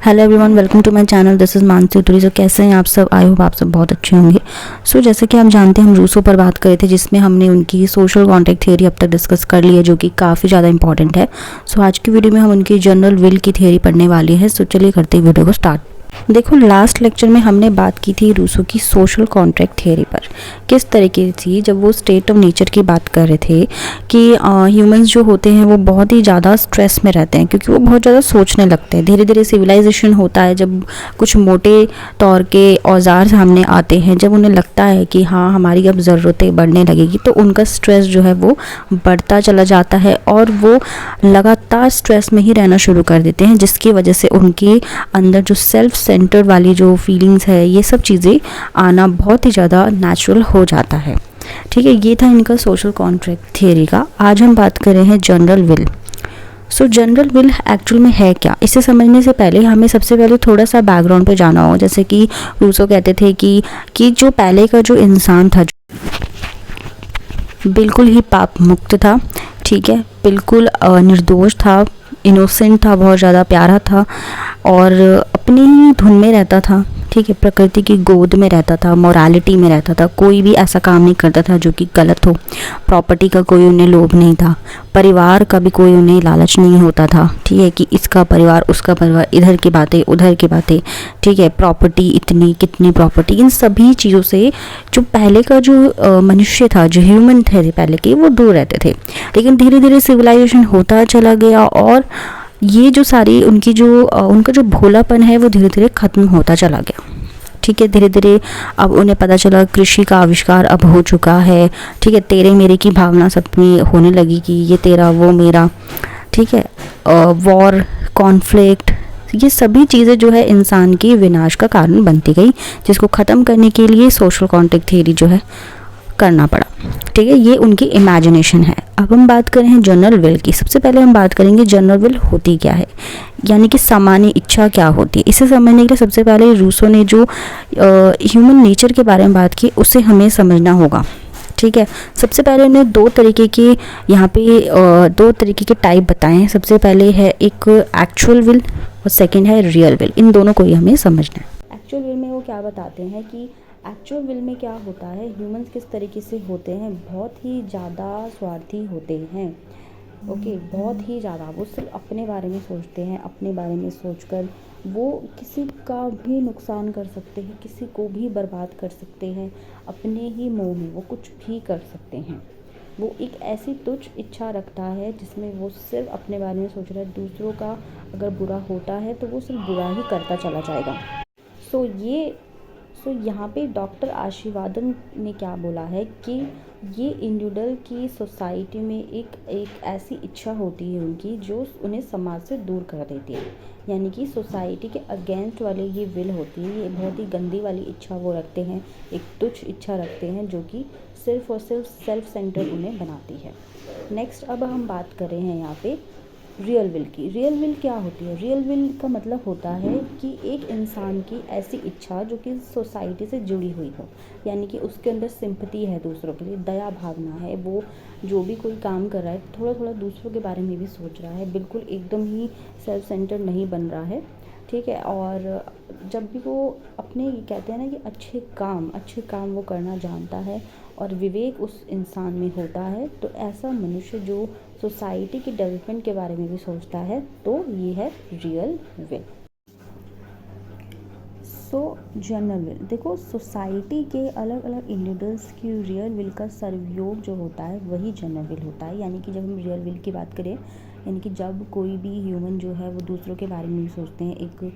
Hello everyone, welcome to my channel. This is Mansi Turi. So कैसे हैं आप सब? आई होप आप सब बहुत अच्छे होंगे। सो जैसे कि आप जानते हैं, हम रूसो पर बात करे थे, जिसमें हमने उनकी सोशल कॉन्ट्रैक्ट थ्योरी अब तक डिस्कस कर ली है, जो कि काफ़ी ज़्यादा इंपॉर्टेंट है। सो आज की वीडियो में हम उनकी जनरल विल की थ्योरी पढ़ने वाले हैं। सो चलिए करते हैं वीडियो को स्टार्ट। देखो, लास्ट लेक्चर में हमने बात की थी रूसो की सोशल कॉन्ट्रैक्ट थ्योरी पर। किस तरीके थी, जब वो स्टेट ऑफ नेचर की बात कर रहे थे कि ह्यूमंस जो होते हैं वो बहुत ही ज़्यादा स्ट्रेस में रहते हैं, क्योंकि वो बहुत ज़्यादा सोचने लगते हैं। धीरे धीरे सिविलाइजेशन होता है, जब कुछ मोटे तौर के औजार सामने आते हैं, जब उन्हें लगता है कि हाँ हमारी अब ज़रूरतें बढ़ने लगेगी, तो उनका स्ट्रेस जो है वो बढ़ता चला जाता है और वो लगातार स्ट्रेस में ही रहना शुरू कर देते हैं, जिसकी वजह से उनके अंदर जो सेल्फ सेंटर्ड वाली जो फीलिंग्स है, ये सब चीज़ें आना बहुत ही ज़्यादा नेचुरल हो जाता है। ठीक है, ये था इनका सोशल कॉन्ट्रैक्ट थियरी का। आज हम बात कर रहे हैं general will. So general will actual में है क्या, इसे समझने से पहले हमें सबसे पहले थोड़ा सा बैकग्राउंड पे जाना होगा। जैसे कि रूसो कहते थे कि जो पहले का जो इंसान था, जो बिल्कुल ही पाप मुक्त था, ठीक है, बिल्कुल निर्दोष था, इनोसेंट था, बहुत ज़्यादा प्यारा था और अपनी ही धुन में रहता था। ठीक है, प्रकृति की गोद में रहता था, मोरालिटी में रहता था, कोई भी ऐसा काम नहीं करता था जो कि गलत हो। प्रॉपर्टी का कोई उन्हें लोभ नहीं था, परिवार का भी कोई उन्हें लालच नहीं होता था। ठीक है, कि इसका परिवार उसका परिवार, इधर की बातें उधर की बातें। ठीक है, प्रॉपर्टी इतनी कितनी प्रॉपर्टी, इन सभी चीज़ों से जो पहले का जो मनुष्य था, जो ह्यूमन थे पहले के, वो दूर रहते थे। लेकिन धीरे धीरे सिविलाइजेशन होता चला गया और ये जो सारी उनकी जो उनका जो भोलापन है वो धीरे धीरे ख़त्म होता चला गया। ठीक है, धीरे धीरे अब उन्हें पता चला कृषि का आविष्कार अब हो चुका है। ठीक है, तेरे मेरे की भावना सब में होने लगी कि ये तेरा वो मेरा। ठीक है, वॉर, कॉन्फ्लिक्ट, ये सभी चीज़ें जो है इंसान के विनाश का कारण बनती गई, जिसको ख़त्म करने के लिए सोशल कॉन्ट्रैक्ट थ्योरी जो है करना पड़ा। ठीक है, ये उनकी इमेजिनेशन है। अब हम बात करें जनरल विल की। सबसे पहले हम बात करेंगे जनरल विल होती क्या है, यानी कि सामान्य इच्छा क्या होती है। इसे समझने के लिए सबसे पहले रूसो ने जो ह्यूमन नेचर के बारे में बात की, उसे हमें समझना होगा। ठीक है, सबसे पहले उन्हें दो तरीके के यहाँ पे दो तरीके के टाइप बताए हैं। सबसे पहले है एक एक्चुअल विल और सेकंड है रियल विल। इन दोनों को ही हमें समझना है। एक्चुअल विल में वो क्या बताते हैं कि एक्चुअल विल में क्या होता है, ह्यूमंस किस तरीके से होते हैं, बहुत ही ज़्यादा स्वार्थी होते हैं। ओके, बहुत ही ज़्यादा वो सिर्फ अपने बारे में सोचते हैं। अपने बारे में सोचकर वो किसी का भी नुकसान कर सकते हैं, किसी को भी बर्बाद कर सकते हैं। अपने ही मोह में वो कुछ भी कर सकते हैं। वो एक ऐसी तुच्छ इच्छा रखता है जिसमें वो सिर्फ अपने बारे में सोच रहा है। दूसरों का अगर बुरा होता है तो वो सिर्फ बुरा ही करता चला जाएगा। सो यहाँ पे डॉक्टर आशीर्वादन ने क्या बोला है कि ये इंडिविजुअल की सोसाइटी में एक ऐसी इच्छा होती है उनकी, जो उन्हें समाज से दूर कर देती है। यानी कि सोसाइटी के अगेंस्ट वाले ये विल होती है, ये बहुत ही गंदी वाली इच्छा वो रखते हैं, एक तुच्छ इच्छा रखते हैं, जो कि सिर्फ और सिर्फ सेल्फ सेंटर उन्हें बनाती है। नेक्स्ट, अब हम बात कर रहे हैं यहाँ पे रियल विल की। रियल विल क्या होती है? रियल विल का मतलब होता है कि एक इंसान की ऐसी इच्छा जो कि सोसाइटी से जुड़ी हुई हो, यानी कि उसके अंदर सिंपैथी है दूसरों के लिए, दया भावना है। वो जो भी कोई काम कर रहा है, थोड़ा थोड़ा दूसरों के बारे में भी सोच रहा है, बिल्कुल एकदम ही सेल्फ सेंटर नहीं बन रहा है। ठीक है, और जब भी वो अपने कहते हैं ना कि अच्छे काम वो करना जानता है और विवेक उस इंसान में होता है, तो ऐसा मनुष्य जो सोसाइटी की डेवलपमेंट के बारे में भी सोचता है, तो ये है रियल विल। जनरल विल, देखो सोसाइटी के अलग अलग इंडिविजुअल्स की रियल विल का सरयोग जो होता है वही जनरल विल होता है। यानी कि जब हम रियल विल की बात करें, यानी कि जब कोई भी ह्यूमन जो है वो दूसरों के बारे में भी सोचते हैं, एक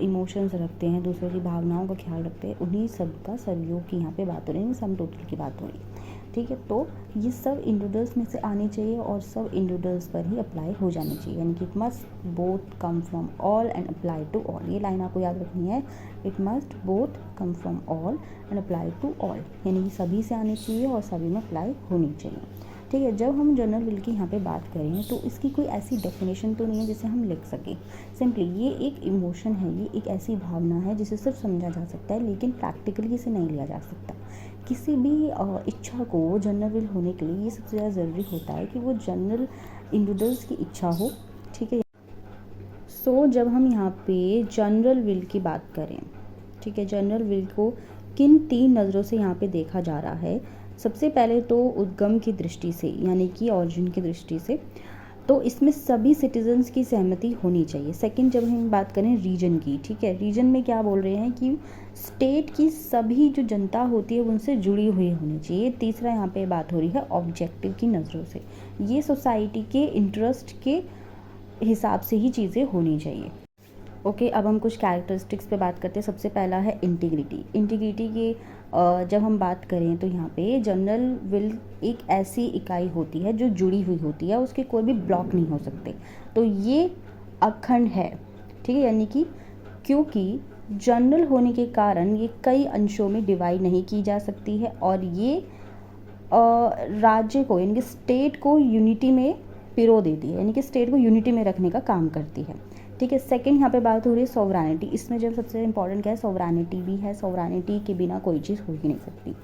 इमोशंस रखते हैं, दूसरों की भावनाओं का ख्याल रखते हैं, उन्हीं सब का सरयोग की यहाँ पे बात हो रही है, सम टोटल की बात हो रही है। ठीक है, तो ये सब इंडिविजुअल्स में से आनी चाहिए और सब इंडिविजुअल्स पर ही अप्लाई हो जानी चाहिए। यानी कि it must both come from all and apply to all. ये लाइन आपको याद रखनी है, it must both come from all and apply to all, यानी कि सभी से आनी चाहिए और सभी में अप्लाई होनी चाहिए। ठीक है, जब हम जनरल विल की यहाँ पे बात करें तो इसकी कोई ऐसी डेफिनेशन तो नहीं है जिसे हम लिख सकें। सिंपली ये एक इमोशन है, ये एक ऐसी भावना है जिसे सिर्फ समझा जा सकता है, लेकिन प्रैक्टिकली इसे नहीं लिया जा सकता। किसी भी इच्छा को जनरल विल होने के लिए ये सबसे ज़्यादा ज़रूरी होता है कि वो जनरल इंडिविजुअल्स की इच्छा हो। ठीक है, सो जब हम यहाँ पे जनरल विल की बात करें, ठीक है, जनरल विल को किन 3 नज़रों से यहाँ पे देखा जा रहा है। सबसे पहले तो उद्गम की दृष्टि से, यानी कि ऑरिजिन की दृष्टि से, तो इसमें सभी सिटीजन्स की सहमति होनी चाहिए। सेकंड, जब हम बात करें रीजन की, ठीक है, रीजन में क्या बोल रहे हैं कि स्टेट की सभी जो जनता होती है उनसे जुड़ी हुई होनी चाहिए। तीसरा, यहाँ पे बात हो रही है ऑब्जेक्टिव की नज़रों से, ये सोसाइटी के इंटरेस्ट के हिसाब से ही चीज़ें होनी चाहिए। ओके, अब हम कुछ कैरेक्टरिस्टिक्स पे बात करते हैं। सबसे पहला है इंटीग्रिटी। इंटीग्रिटी के जब हम बात करें तो यहाँ पे जनरल विल एक ऐसी इकाई होती है जो जुड़ी हुई होती है, उसके कोई भी ब्लॉक नहीं हो सकते। तो ये अखंड है, ठीक है, यानी कि क्योंकि जनरल होने के कारण ये कई अंशों में डिवाइड नहीं की जा सकती है और ये राज्य को, यानी कि स्टेट को यूनिटी में पिरो देती है, यानी कि स्टेट को यूनिटी में रखने का काम करती है, ठीक है। सेकंड, यहाँ पे बात हो रही है सॉवरेनिटी। इसमें जब सबसे इंपॉर्टेंट क्या है, सॉवरेनिटी भी है। सॉवरेनिटी के बिना कोई चीज़ हो ही नहीं सकती।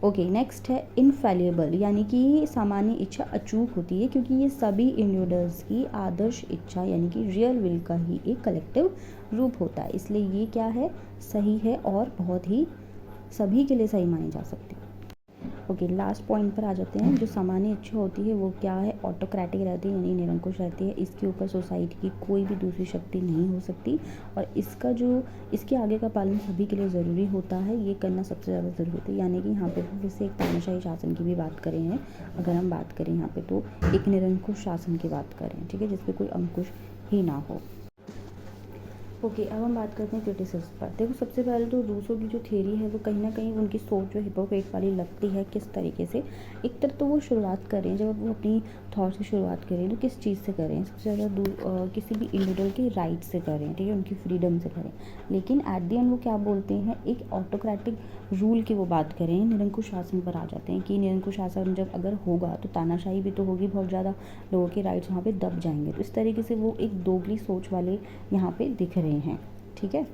ओके, नेक्स्ट है इनफैलिएबल, यानी कि सामान्य इच्छा अचूक होती है, क्योंकि ये सभी इंडिविजुअल्स की आदर्श इच्छा, यानी कि रियल विल का ही एक कलेक्टिव रूप होता है, इसलिए ये क्या है, सही है और बहुत ही सभी के लिए सही मानी जा सकती है। ओके, लास्ट पॉइंट पर आ जाते हैं। जो सामान्य इच्छा होती है वो क्या है, ऑटोक्रेटिक रहती है, यानी निरंकुश रहती है। इसके ऊपर सोसाइटी की कोई भी दूसरी शक्ति नहीं हो सकती और इसके आगे का पालन सभी के लिए ज़रूरी होता है। ये करना सबसे ज़्यादा ज़रूरी होता है, यानी कि यहाँ पे जैसे एक तानाशाही शासन की भी बात करें हैं, अगर हम बात करें यहाँ पे, तो एक निरंकुश शासन की बात करें, ठीक है, जिसपे कोई अंकुश ही ना हो। ओके, अब हम बात करते हैं क्रिटिसिज्म पर। देखो, सबसे पहले तो रूसो की जो थ्योरी है वो कहीं ना कहीं उनकी सोच जो हिपोक्रेट वाली लगती है। किस तरीके से, एक तरफ तो वो शुरुआत करें, जब वो अपनी थॉट्स की शुरुआत करें तो किस चीज़ से करें, सबसे ज़्यादा किसी भी इंडिविजुअल के राइट से करें, ठीक है, उनकी फ्रीडम से करें। लेकिन एट द एंड वो क्या बोलते हैं, एक ऑटोक्रेटिक रूल की वो बात करें, निरंकुश शासन पर आ जाते हैं कि निरंकुश शासन जब अगर होगा तो तानाशाही भी तो होगी, बहुत ज़्यादा लोगों के राइट्स वहाँ पे दब जाएंगे। तो इस तरीके से वो एक दोगली सोच वाले यहाँ पे दिख रहे हैं, ठीक है।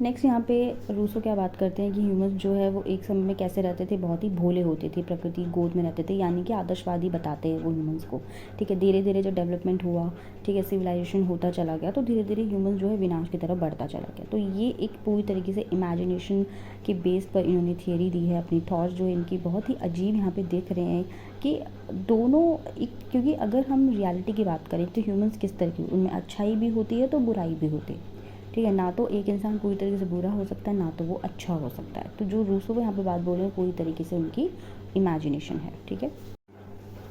नेक्स्ट, यहाँ पे रूसो क्या बात करते हैं कि ह्यूमंस जो है वो एक समय में कैसे रहते थे, बहुत ही भोले होते थे, प्रकृति गोद में रहते थे, यानी कि आदर्शवादी बताते हैं वो ह्यूमंस को, ठीक है। धीरे धीरे जब डेवलपमेंट हुआ, ठीक है, सिविलाइजेशन होता चला गया, तो धीरे धीरे ह्यूमंस जो है विनाश की तरफ बढ़ता चला गया। तो ये एक पूरी तरीके से इमेजिनेशन के बेस पर इन्होंने थियरी दी है। अपनी थॉट्स जो इनकी बहुत ही अजीब यहाँ पे देख रहे हैं कि दोनों एक, क्योंकि अगर हम रियलिटी की बात करें तो ह्यूमंस किस तरह की, उनमें अच्छाई भी होती है तो बुराई भी होती है, ठीक है। ना तो एक इंसान पूरी तरीके से बुरा हो सकता है, ना तो वो अच्छा हो सकता है। तो जो रूसो यहाँ पे बात बोल रहे हैं पूरी तरीके से उनकी इमेजिनेशन है, ठीक है।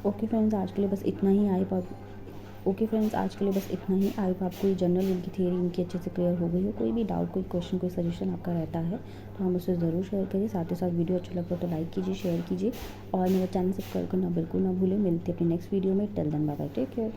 ओके फ्रेंड्स, आज के लिए बस इतना ही। आई होप आपको ये जनरल विल की थियरी उनकी अच्छे से क्लियर हो गई हो। कोई भी डाउट, कोई क्वेश्चन, कोई सजेशन आपका रहता है तो हम उससे ज़रूर शेयर करिए। साथ ही साथ वीडियो अच्छा लगता है तो लाइक कीजिए, शेयर कीजिए और मेरा चैनल सब्सक्राइब करना बिल्कुल ना भूलें। मिलते हैं अपने नेक्स्ट वीडियो में। Till then bye bye, take care.